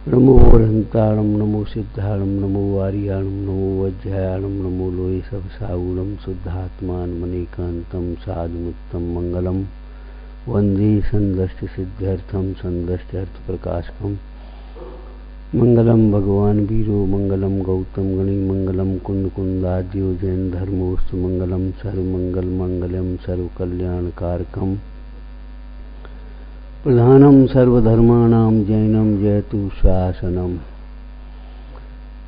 नमो अरहंताणं नमो सिद्धाणं नमो वारियाणं नमो वज्रयाणं नमो लोये सब सागुणं शुद्धात्मानमनेकान्तं साधुमुत्तम मंगलम वंदे संदष्ट सिद्ध्यर्थम संदष्ट अर्थ प्रकाशकम मंगलम भगवान वीरो मंगलम गौतम गणी मंगलम कुंद कुंदाद्यो जैन धर्मोस्तु मंगलम सर्वमंगल मंगलम सर्वकल्याणकारकम प्रधानम सर्वधर्माणां जैनम जयतु शासनम।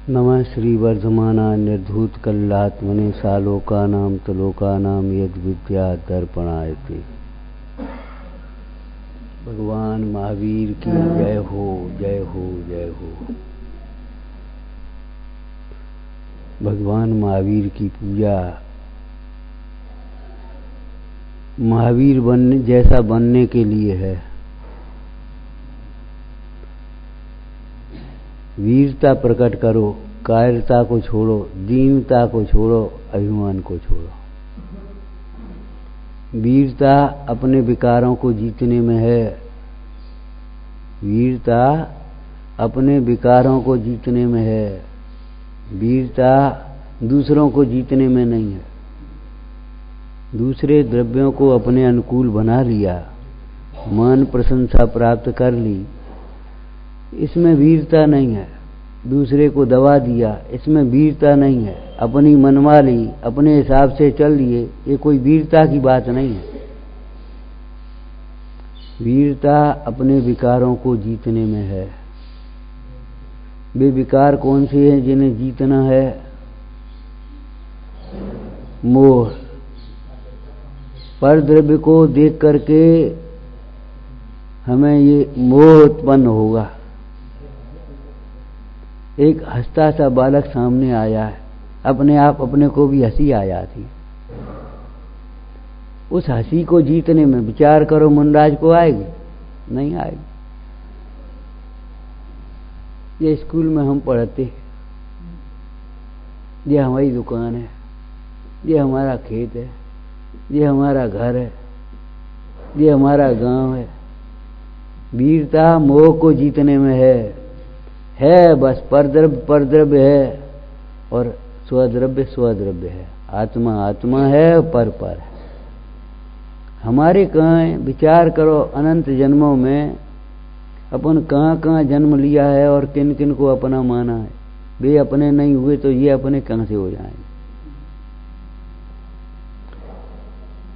नमः श्री वर्धमाना निर्धूत कल्लात्मने सालोकानां तलोकानां यद विद्या दर्पणायते। भगवान महावीर की जय हो जय हो जय हो। भगवान महावीर की पूजा महावीर बनने जैसा बनने के लिए है। वीरता प्रकट करो, कायरता को छोड़ो, दीनता को छोड़ो, अभिमान को छोड़ो। वीरता अपने विकारों को जीतने में है। वीरता अपने विकारों को जीतने में है। वीरता दूसरों को जीतने में नहीं है। दूसरे द्रव्यों को अपने अनुकूल बना लिया, मान प्रशंसा प्राप्त कर ली, इसमें वीरता नहीं है। दूसरे को दबा दिया, इसमें वीरता नहीं है। अपनी मनवा ली, अपने हिसाब से चल लिए, ये कोई वीरता की बात नहीं है। वीरता अपने विकारों को जीतने में है। वे विकार कौन से हैं जिन्हें जीतना है? मोह। पर द्रव्य को देख करके हमें ये मोह उत्पन्न होगा। एक हंसता सा बालक सामने आया है, अपने आप अपने को भी हंसी आ जाती। उस हंसी को जीतने में विचार करो, मुनराज को आएगी? नहीं आएगी। ये स्कूल में हम पढ़ते, ये हमारी दुकान है, ये हमारा खेत है, ये हमारा घर है, ये हमारा गांव है। वीरता मोह को जीतने में है बस। परद्रव्य है और स्वद्रव्य है। आत्मा आत्मा है, पर है। हमारे कहाँ है? विचार करो, अनंत जन्मों में अपन कहाँ कहाँ जन्म लिया है और किन किन को अपना माना है। वे अपने नहीं हुए तो ये अपने कहाँ से हो जाएंगे?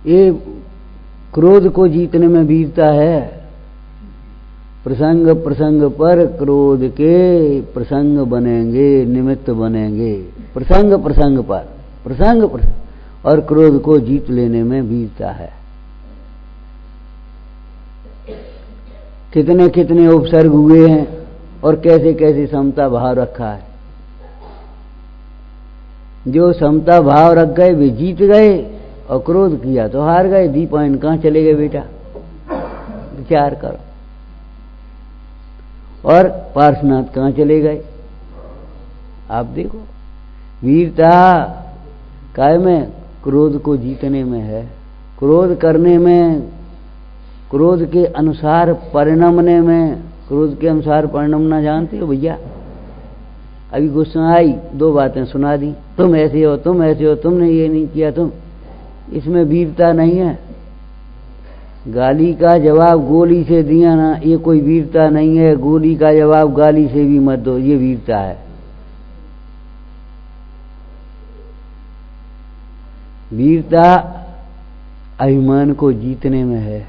ये क्रोध को जीतने में वीरता है। प्रसंग प्रसंग पर क्रोध के प्रसंग बनेंगे, निमित्त बनेंगे। प्रसंग प्रसंग पर प्रसंग और क्रोध को जीत लेने में वीरता है। कितने कितने उपसर्ग हुए हैं और कैसे कैसे समता भाव रखा है। जो समता भाव रख गए वे जीत गए और क्रोध किया तो हार गए। दीपायन कहाँ चले गए बेटा? विचार करो। और पार्श्वनाथ कहाँ चले गए? आप देखो। वीरता काय में? क्रोध को जीतने में है। क्रोध करने में, क्रोध के अनुसार परिणमने में। क्रोध के अनुसार परिणमना जानते हो भैया? अभी गुस्सा आई, दो बातें सुना दी, तुम ऐसे हो, तुम ऐसे हो, तुमने ये नहीं किया, तुम। इसमें वीरता नहीं है। गाली का जवाब गोली से दिया ना, ये कोई वीरता नहीं है। गोली का जवाब गाली से भी मत दो, ये वीरता है। वीरता अभिमान को जीतने में है।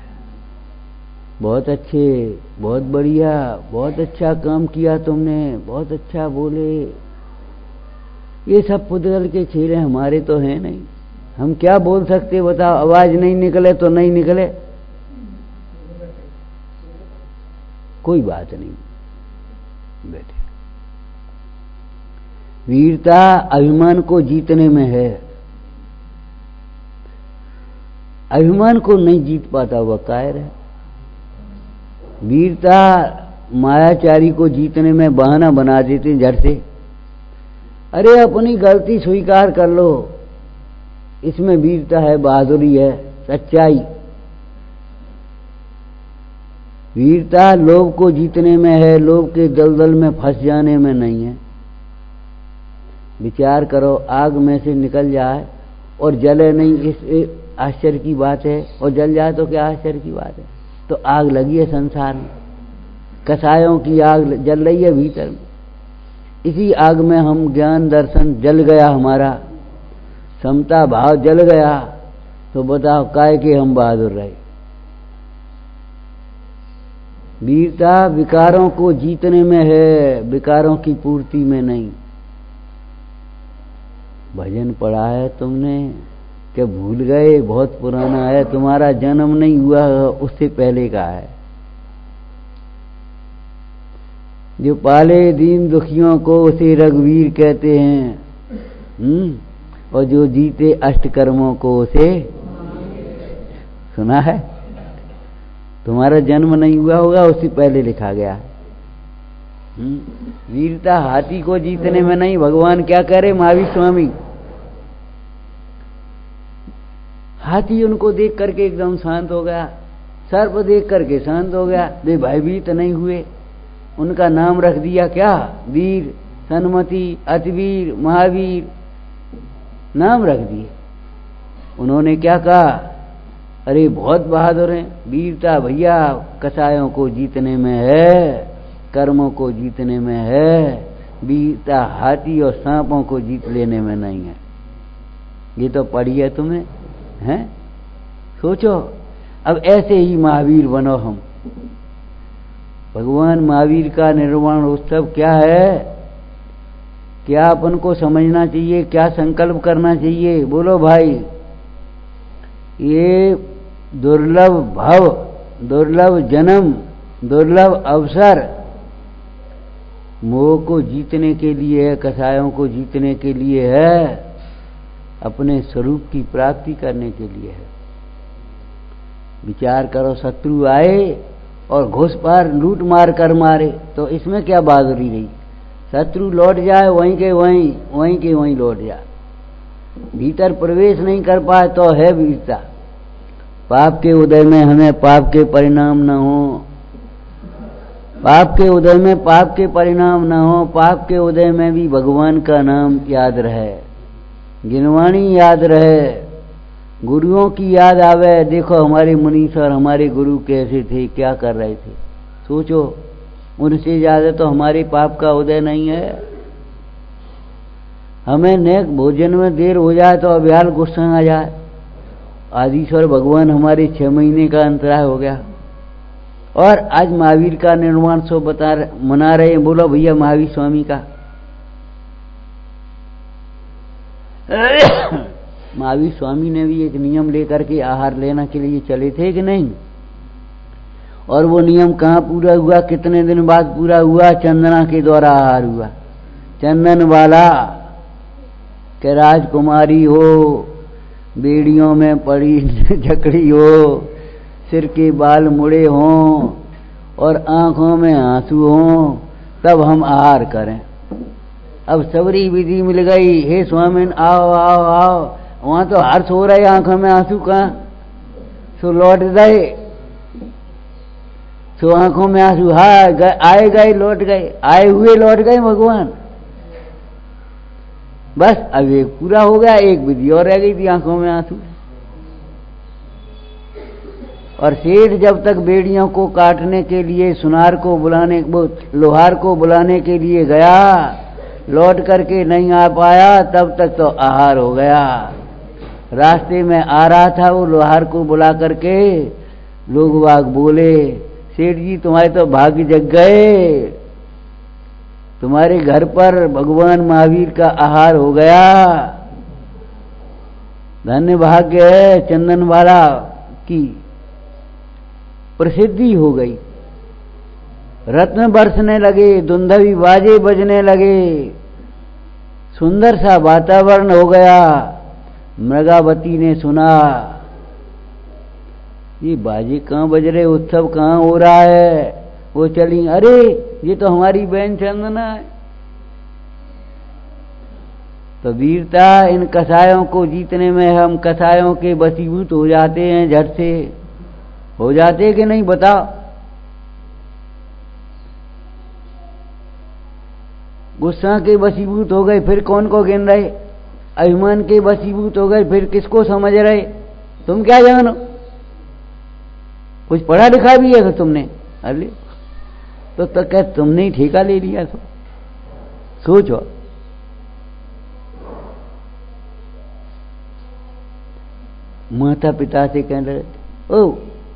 बहुत अच्छे, बहुत बढ़िया, बहुत अच्छा काम किया तुमने, बहुत अच्छा बोले। ये सब पुद्गल के खेल हमारे तो हैं नहीं। हम क्या बोल सकते बताओ? आवाज नहीं निकले तो नहीं निकले, कोई बात नहीं बेटे। वीरता अभिमान को जीतने में है। अभिमान को नहीं जीत पाता वह कायर है। वीरता मायाचारी को जीतने में बहाना बना देते झट से। अरे अपनी गलती स्वीकार कर लो, इसमें वीरता है, बहादुरी है, सच्चाई। वीरता लोभ को जीतने में है, लोभ के दलदल में फंस जाने में नहीं है। विचार करो, आग में से निकल जाए और जले नहीं, इस आश्चर्य की बात है, और जल जाए तो क्या आश्चर्य की बात है। तो आग लगी है संसार में, कसायों की आग जल रही है भीतर में। इसी आग में हम ज्ञान दर्शन जल गया, हमारा समता भाव जल गया, तो बताओ काय के हम बहादुर रहे। वीरता विकारों को जीतने में है, विकारों की पूर्ति में नहीं। भजन पढ़ा है तुमने क्या भूल गए? बहुत पुराना है, तुम्हारा जन्म नहीं हुआ उससे पहले का है। जो पाले दीन दुखियों को उसे रघुवीर कहते हैं, और जो जीते अष्टकर्मों को उसे, सुना है? तुम्हारा जन्म नहीं हुआ होगा उससे पहले लिखा गया है। वीरता हाथी को जीतने में नहीं। भगवान क्या कह रहे महावीर स्वामी? हाथी उनको देख करके एकदम शांत हो गया, सर्प देख करके शांत हो गया, वे भयभीत नहीं हुए। उनका नाम रख दिया क्या? वीर, सन्मति, अतिवीर, महावीर नाम रख दिए। उन्होंने क्या कहा? अरे बहुत बहादुर हैं। वीरता भैया कसायों को जीतने में है, कर्मों को जीतने में है। वीरता हाथी और सांपों को जीत लेने में नहीं है। ये तो पढ़ी है तुम्हें, हैं? सोचो, अब ऐसे ही महावीर बनो हम। भगवान महावीर का निर्वाण उत्सव क्या है? क्या अपन को समझना चाहिए? क्या संकल्प करना चाहिए? बोलो भाई। ये दुर्लभ भव, दुर्लभ जन्म, दुर्लभ अवसर मोह को जीतने के लिए है, कसायों को जीतने के लिए है, अपने स्वरूप की प्राप्ति करने के लिए है। विचार करो, शत्रु आए और घुस पार लूट मार कर मारे, तो इसमें क्या बहादुरी रही? शत्रु लौट जाए वहीं के वहीं, वहीं के वहीं लौट जाए, भीतर प्रवेश नहीं कर पाए तो है वीरता। पाप के उदय में हमें पाप के परिणाम न हो, पाप के उदय में पाप के परिणाम न हो, पाप के उदय में भी भगवान का नाम याद रहे, गिनवाणी याद रहे, गुरुओं की याद आवे। देखो हमारे मुनीश्वर, हमारे गुरु कैसे थे, क्या कर रहे थे, सोचो। उनसे ज्यादा तो हमारे पाप का उदय नहीं है। हमें नेक भोजन में देर हो जाए तो अभ्याल गुस्सा आ जाए। आदिश्वर भगवान हमारे 6 महीने का अंतराय हो गया, और आज महावीर का निर्वाण उत्सव मना रहे हैं। बोलो भैया महावीर स्वामी का। महावीर स्वामी ने भी एक नियम लेकर के आहार लेने के लिए चले थे कि नहीं? और वो नियम कहाँ पूरा हुआ? कितने दिन बाद पूरा हुआ? चंदना के द्वारा आहार हुआ। चंदन वाला के राजकुमारी हो, बेड़ियों में पड़ी जकड़ी हो, सिर के बाल मुड़े हों और आंखों में आंसू हों, तब हम आहार करें। अब सबरी विधि मिल गई, हे स्वामी आओ आओ आओ। वहां तो हर्ष हो रहा है, आंखों में आंसू कहाँ? सो लौट गए, सो आंखों में आंसू, हाँ आए गए लौट गए, आए हुए लौट गए भगवान। बस अब एक पूरा हो गया, एक विधि और रह गई थी, आंखों में आंसू। और सेठ जब तक बेड़ियों को काटने के लिए सुनार को बुलाने, वो लोहार को बुलाने के लिए गया, लौट करके नहीं आ पाया, तब तक तो आहार हो गया। रास्ते में आ रहा था, वो लोहार को बुला करके लोग वाग बोले, सेठ जी तुम्हारे तो भाग्य जग गए, तुम्हारे घर पर भगवान महावीर का आहार हो गया, धन्य भाग्य है। चंदन वाला की प्रसिद्धि हो गई, रत्न बरसने लगे, दुंदवी बाजे बजने लगे, सुंदर सा वातावरण हो गया। मृगावती ने सुना, ये बाजे कहाँ बज रहे, उत्सव कहाँ हो रहा है? वो चली, अरे ये तो हमारी बहन चंदना है। तो वीरता इन कसायों को जीतने में, हम कसायों के वशीभूत हो जाते हैं, झट से हो जाते कि नहीं बताओ? गुस्सा के वशीभूत हो गए फिर कौन को गिन रहे, अभिमान के वशीभूत हो गए फिर किसको समझ रहे, तुम क्या जानो, कुछ पढ़ा लिखा भी है तो तुमने, अरे तो कह तुमने ही ठेका ले लिया, तो सोचो। माता पिता से कह रहे, ओ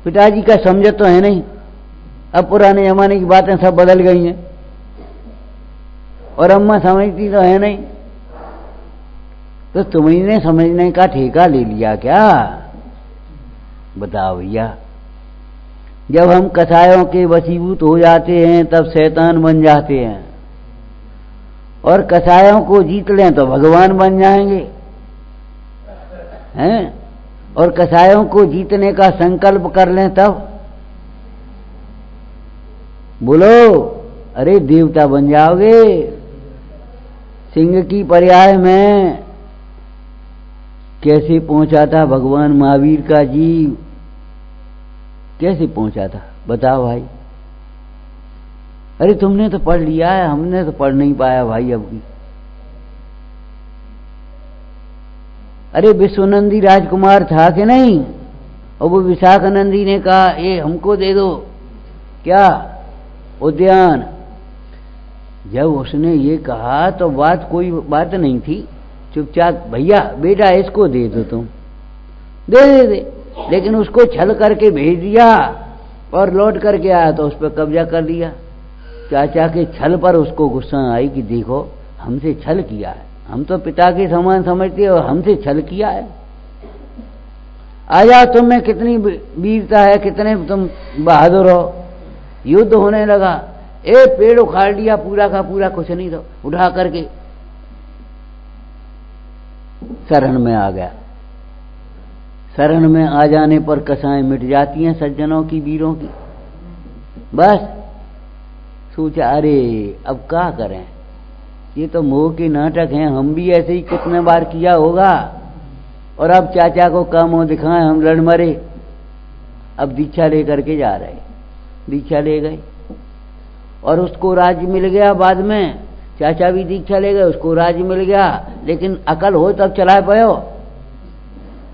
पिताजी का समझ तो है नहीं, अब पुराने जमाने की बातें सब बदल गई हैं, और अम्मा समझती तो है नहीं, तो तुम्हें समझने का ठेका ले लिया क्या, बताओ भैया। जब हम कसायों के वशीभूत हो जाते हैं तब शैतान बन जाते हैं, और कसायों को जीत लें तो भगवान बन जाएंगे हैं, और कसायों को जीतने का संकल्प कर लें तब बोलो अरे देवता बन जाओगे। सिंह की पर्याय में कैसे पहुंचा था भगवान महावीर का जीव, कैसे पहुंचा था बताओ भाई। अरे तुमने तो पढ़ लिया है, हमने तो पढ़ नहीं पाया भाई अब की। अरे विश्वनंदी राजकुमार था कि नहीं, और वो विशाखानंदी ने कहा ये हमको दे दो क्या उद्यान। जब उसने ये कहा तो बात कोई बात नहीं थी, चुपचाप भैया बेटा इसको दे दो तुम, दे। लेकिन उसको छल करके भेज दिया और लौट करके आया तो उस पर कब्जा कर लिया। चाचा के छल पर उसको गुस्सा आई कि देखो हमसे छल किया है, हम तो पिता के समान समझते और हमसे छल किया है। आजा तुम में कितनी वीरता है, कितने तुम बहादुर हो। युद्ध होने लगा, एक पेड़ उखाड़ लिया पूरा का पूरा, कुछ नहीं था, उठा करके शरण में आ गया। शरण में आ जाने पर कसाएं मिट जाती हैं सज्जनों की, वीरों की। बस सोचा अरे अब क्या करें, ये तो मोह के नाटक हैं, हम भी ऐसे ही कितने बार किया होगा, और अब चाचा को क्या मुंह दिखाएं, हम लड़ मरे। अब दीक्षा लेकर के जा रहे, दीक्षा ले गए और उसको राज्य मिल गया। बाद में चाचा भी दीक्षा ले गए, उसको राज्य मिल गया, लेकिन अकल हो तब चला पायो।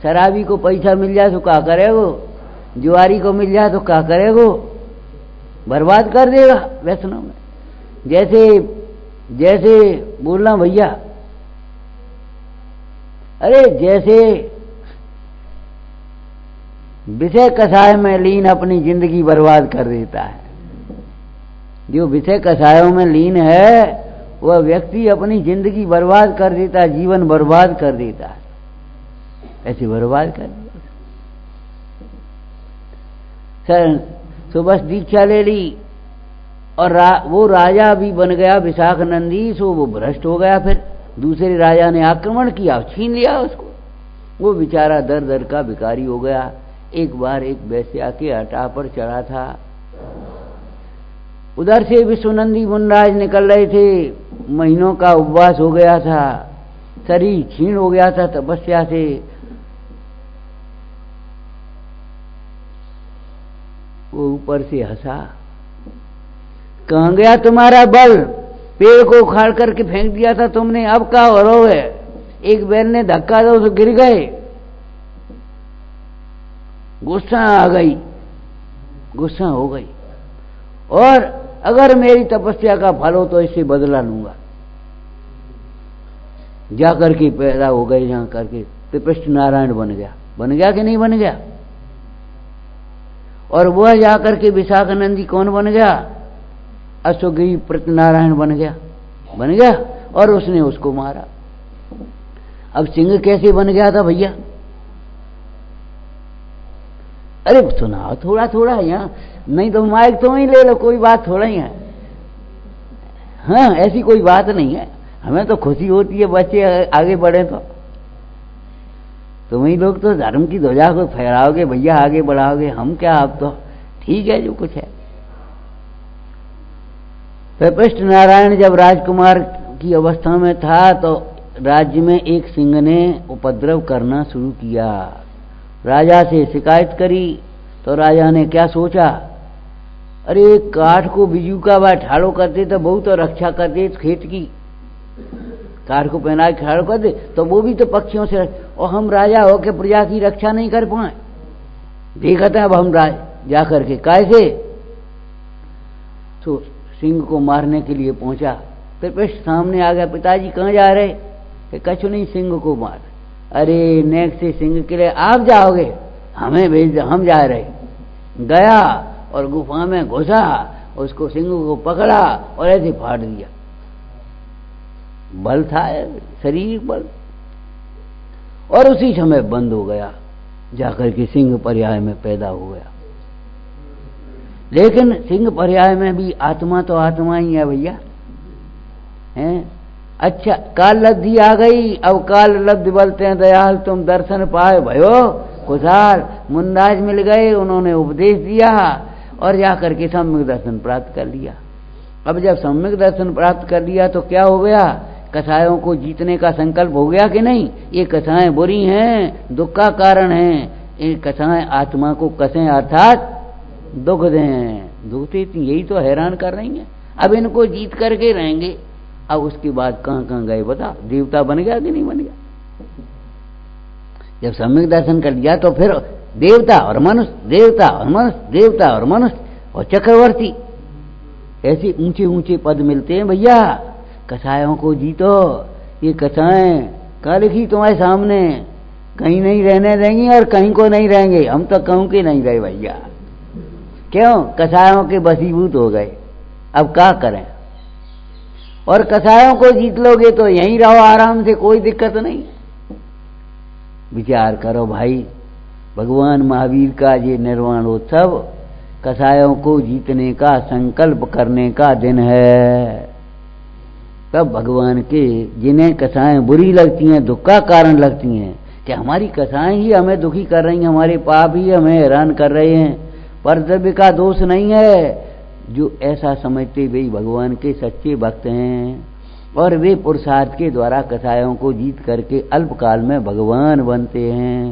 शराबी को पैसा मिल जाए तो क्या करेगो, जुआरी को मिल जाए तो क्या करेगो, बर्बाद कर देगा वैष्णव में। जैसे बोलना भैया, अरे जैसे विषय कसाय में लीन अपनी जिंदगी बर्बाद कर देता है। जो विषय कसायों में लीन है वह व्यक्ति अपनी जिंदगी बर्बाद कर देता है, जीवन बर्बाद कर देता है, ऐसे बर्बाद कर दिया। सर तो बस दीक्षा ले ली और वो राजा भी बन गया विशाखानंदी, सो वो भ्रष्ट हो गया। फिर दूसरे राजा ने आक्रमण किया, छीन लिया उसको, वो बेचारा दर दर का भिखारी हो गया। एक बार एक वेश्या के हटा पर चढ़ा था, उधर से विश्वनंदी मुनराज निकल रहे थे, महीनों का उपवास हो गया था, शरीर क्षीण हो गया था तपस्या से। वो ऊपर से हंसा, कहाँ गया तुम्हारा बल, पेड़ को उखाड़ करके फेंक दिया था तुमने, अब क्या हो रहा है। एक बैल ने धक्का दो तो गिर गए, गुस्सा आ गई, गुस्सा हो गई, और अगर मेरी तपस्या का फल हो तो इससे बदला लूंगा। जाकर के पैदा हो गए, जहां करके त्रिपिष्ट नारायण बन गया कि नहीं बन गया। और वह जाकर के विशाखानंदी कौन बन गया, अश्वगिरी प्रत्यनारायण बन गया, और उसने उसको मारा। अब सिंह कैसे बन गया था भैया, अरे सुनाओ थोड़ा थोड़ा यहाँ, नहीं तो माइक तो ही ले लो, कोई बात थोड़ा ही है। हाँ ऐसी कोई बात नहीं है, हमें तो खुशी होती है बच्चे आगे बढ़े तो। तुम ही लोग तो धर्म की ध्वजा को फहराओगे भैया, आगे बढ़ाओगे, हम क्या, आप तो ठीक है जो कुछ है। त्रिपिष्ट नारायण जब राजकुमार की अवस्था में था तो राज्य में एक सिंह ने उपद्रव करना शुरू किया। राजा से शिकायत करी तो राजा ने क्या सोचा, अरे काठ को बिजू का बा ठाड़ो करते तो बहुत तो रक्षा करते खेत की, काठ को पहना के ठाड़ो कर दे तो वो भी तो पक्षियों से, और हम राजा हो के प्रजा की रक्षा नहीं कर पाए। देखा था अब हम जा करके कैसे तो सिंह को मारने के लिए पहुंचा। फिर सामने आ गया, पिताजी कहाँ जा रहे? कि कछु नहीं, सिंह को मार। अरे नेक से सिंह के लिए आप जाओगे, हमें भेज दो, हम जा रहे। गया और गुफा में घुसा, उसको सिंह को पकड़ा और ऐसे फाड़ दिया। बल था, शरीर बल, और उसी समय बंद हो गया, जाकर के सिंह पर्याय में पैदा हो गया। लेकिन सिंह पर्याय में भी आत्मा तो आत्मा ही है भैया, हैं? अच्छा, काल लब्धि आ गई, अब काल लब्धि बोलते हैं दयाल तुम दर्शन पाए भयो खुशहाल। मुंदाज मिल गए, उन्होंने उपदेश दिया और जाकर के सम्यक दर्शन प्राप्त कर लिया। अब जब सम्यक दर्शन प्राप्त कर लिया तो क्या हो गया? कसायों को जीतने का संकल्प हो गया कि नहीं? ये कसाएं बुरी हैं, दुख का कारण हैं, ये कसाएं आत्मा को कसें अर्थात दुख दें, दुखते यही तो हैरान कर रही हैं। अब इनको जीत करके रहेंगे। अब उसके बाद कहाँ कहाँ गए बता? देवता बन गया कि नहीं बन गया? जब सम्यक दर्शन कर लिया तो फिर देवता और मनुष्य, देवता और मनुष्य, देवता और मनुष्य और चक्रवर्ती, ऐसे ऊंचे ऊंचे पद मिलते हैं भैया। कसायों को जीतो, ये कसाएं कहाँ लिखी तुम्हारे सामने? कहीं नहीं रहने देंगी और कहीं को नहीं रहेंगे। हम तो कहूं के नहीं रहे भैया, क्यों? कसायों के बसीभूत हो गए। अब क्या करें? और कसायों को जीत लोगे तो यहीं रहो आराम से, कोई दिक्कत नहीं। विचार करो भाई, भगवान महावीर का ये निर्वाणोत्सव कसायों को जीतने का संकल्प करने का दिन है। तब भगवान के, जिन्हें कसाएं बुरी लगती हैं, दुख का कारण लगती हैं, कि हमारी कसाएं ही हमें दुखी कर रही हैं, हमारे पाप ही हमें हैरान कर रहे हैं, पर द्रव्य का दोष नहीं है। जो ऐसा समझते वे भगवान के सच्चे भक्त हैं और वे पुरुषार्थ के द्वारा कसायों को जीत करके अल्पकाल में भगवान बनते हैं।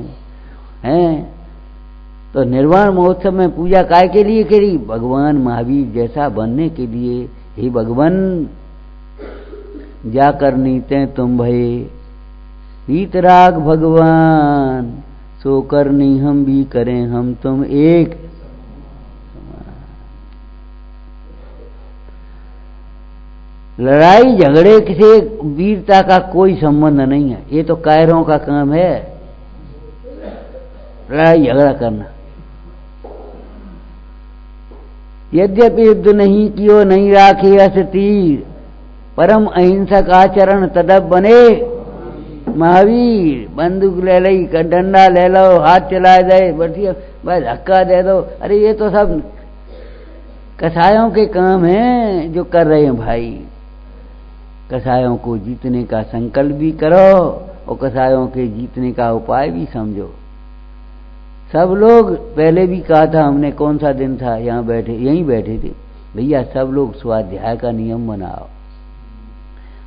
तो निर्वाण महोत्सव में पूजा काय के लिए करी? भगवान महावीर जैसा बनने के लिए। हे भगवान, जाकर नीते तुम भये वीतराग भगवान, सो करनी हम भी करें हम तुम एक। लड़ाई झगड़े से वीरता का कोई संबंध नहीं है, ये तो कायरों का काम है, लड़ाई झगड़ा करना। यद्यपि युद्ध नहीं कियो नहीं राखे अस तीर, परम अहिंसक आचरण तदब बने महावीर। बंदूक ले ली, डंडा ले लो, हाथ चला दे, बढ़िया बस धक्का दे दो, अरे ये तो सब कसायों के काम हैं जो कर रहे हैं भाई। कसायों को जीतने का संकल्प भी करो और कसायों के जीतने का उपाय भी समझो। सब लोग, पहले भी कहा था हमने, कौन सा दिन था, यहाँ बैठे, यहीं बैठे थे भैया, सब लोग स्वाध्याय का नियम बनाओ।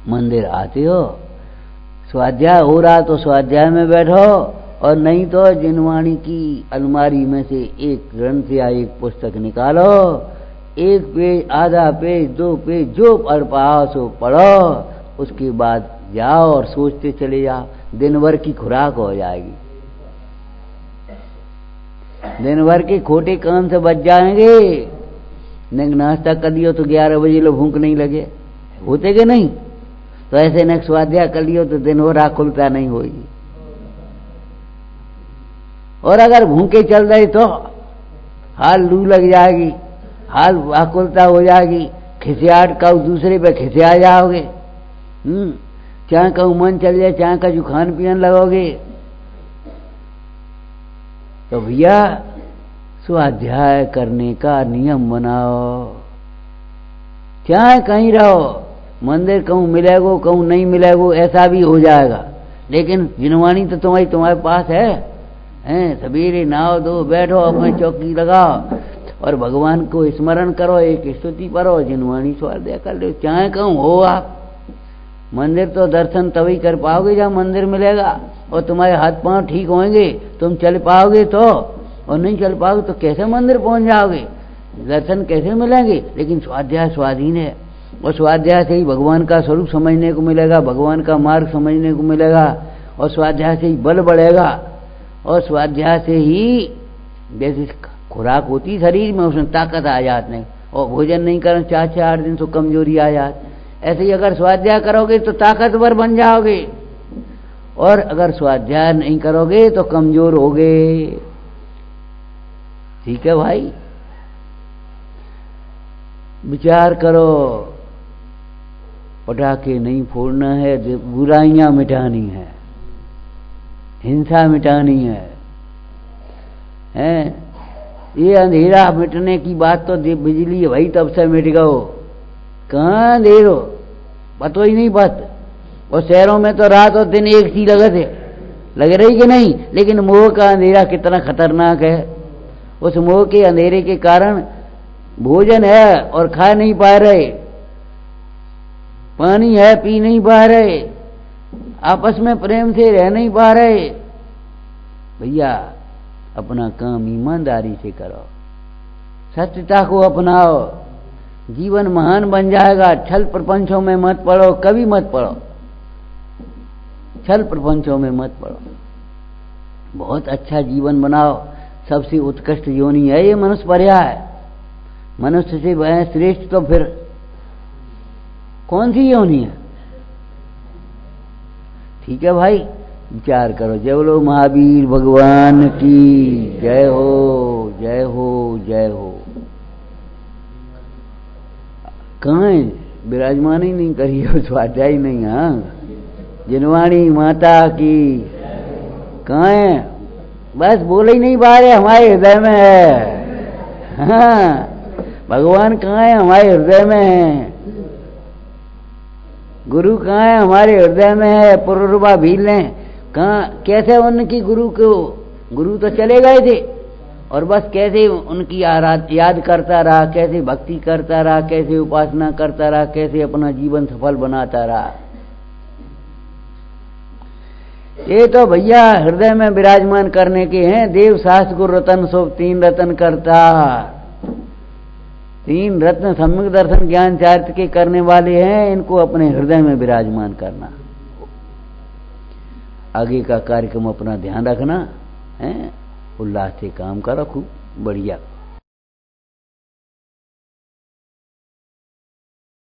मंदिर आते हो, स्वाध्याय हो रहा तो स्वाध्याय में बैठो, और नहीं तो जिनवाणी की अलमारी में से एक ग्रंथ या एक पुस्तक निकालो, एक पेज, आधा पेज, 2 पेज, जो पढ़ पाओ सो पढ़ो। उसके बाद जाओ और सोचते चले जाओ, दिन भर की खुराक हो जाएगी। दिन भर के खोटे काम से बच जाएंगे। नाश्ता कर लियो तो 11 बजे लो भूख नहीं लगे, होते कि नहीं? तो ऐसे न स्वाध्याय कर लियो तो दिन भर आकुलता नहीं होगी। और अगर भूखे चल रहे तो हाल लू लग जाएगी, हाल आकुलता हो जाएगी, खिसियाट का दूसरे पे खिसिया जाओगे। चाहे कहूँ मन चल जाए, चाहे का जो खान पियन लगोगे। तो भैया स्वाध्याय करने का नियम बनाओ। चाहे कहीं रहो, मंदिर कहूँ मिलेगो कहूँ नहीं मिलेगो, ऐसा भी हो जाएगा, लेकिन जिनवाणी तो तुम्हारे पास है। सवेरे नहाओ धो बैठो, अपनी चौकी लगाओ और भगवान को स्मरण करो, एक स्तुति पढ़ो, जिनवाणी स्वाध्याय कर लो। चाहे कहूँ हो आप, मंदिर तो दर्शन तभी कर पाओगे जब मंदिर मिलेगा और तुम्हारे हाथ पांव ठीक होंगे, तुम चल पाओगे तो, और नहीं चल पाओगे तो कैसे मंदिर पहुंच जाओगे? दर्शन कैसे मिलेंगे? लेकिन स्वाध्याय स्वाधीन है, और स्वाध्याय से ही भगवान का स्वरूप समझने को मिलेगा, भगवान का मार्ग समझने को मिलेगा, और स्वाध्याय से ही बल बढ़ेगा, और स्वाध्याय से ही जैसे खुराक होती शरीर में उसमें ताकत आ जाती नहीं, और भोजन नहीं करें 4-4 दिन तो कमजोरी आ जाती। ऐसे ही अगर स्वाध्याय करोगे तो ताकतवर बन जाओगे, और अगर स्वाध्याय नहीं करोगे तो कमजोर होगे। ठीक है भाई, विचार करो। पटाखे नहीं फोड़ना है, बुराइयां मिटानी है, हिंसा मिटानी है, हैं? ये अंधेरा मिटने की बात तो बिजली है भाई, तब से मिट गओ। कहाँ अंधेरो, पतो ही नहीं बात। और शहरों में तो रात और दिन एक सी लग रही कि नहीं? लेकिन मोह का अंधेरा कितना खतरनाक है। उस मोह के अंधेरे के कारण भोजन है और खा नहीं पा रहे, पानी है पी नहीं पा रहे, आपस में प्रेम से रह नहीं पा रहे। भैया अपना काम ईमानदारी से करो, सत्यता को अपनाओ, जीवन महान बन जाएगा। छल प्रपंचों में मत पड़ो, कभी मत पड़ो, छल प्रपंचों में मत पड़ो। बहुत अच्छा जीवन बनाओ। सबसे उत्कृष्ट योनि है ये मनुष्य पर्याय। मनुष्य से वह श्रेष्ठ तो फिर कौन सी योनि है? ठीक है भाई, विचार करो। जय बोलो महावीर भगवान की जय हो, जय हो, जय हो। कहाँ है? विराजमान ही नहीं करी हो, स्वाध्याय ही नहीं। हाँ, जिनवाणी माता की कहाँ है? बस बोले ही नहीं पा रहे, हमारे हृदय में है। हाँ, भगवान कहाँ है? हमारे हृदय में है। गुरु कहाँ है? हमारे हृदय में है। पुरुरवा भील ने कहाँ, कैसे उनकी गुरु को, गुरु तो चले गए थे, और बस कैसे उनकी याद करता रहा, कैसे भक्ति करता रहा, कैसे उपासना करता रहा, कैसे अपना जीवन सफल बनाता रहा। ये तो भैया हृदय में विराजमान करने के हैं। देव शास्त्र गुरु रतन सो 3 रतन करता। 3 रत्न सम्यक दर्शन ज्ञान चारित्र के करने वाले हैं, इनको अपने हृदय में विराजमान करना। आगे का कार्यक्रम अपना ध्यान रखना है, उल्लास से काम करो, खूब बढ़िया।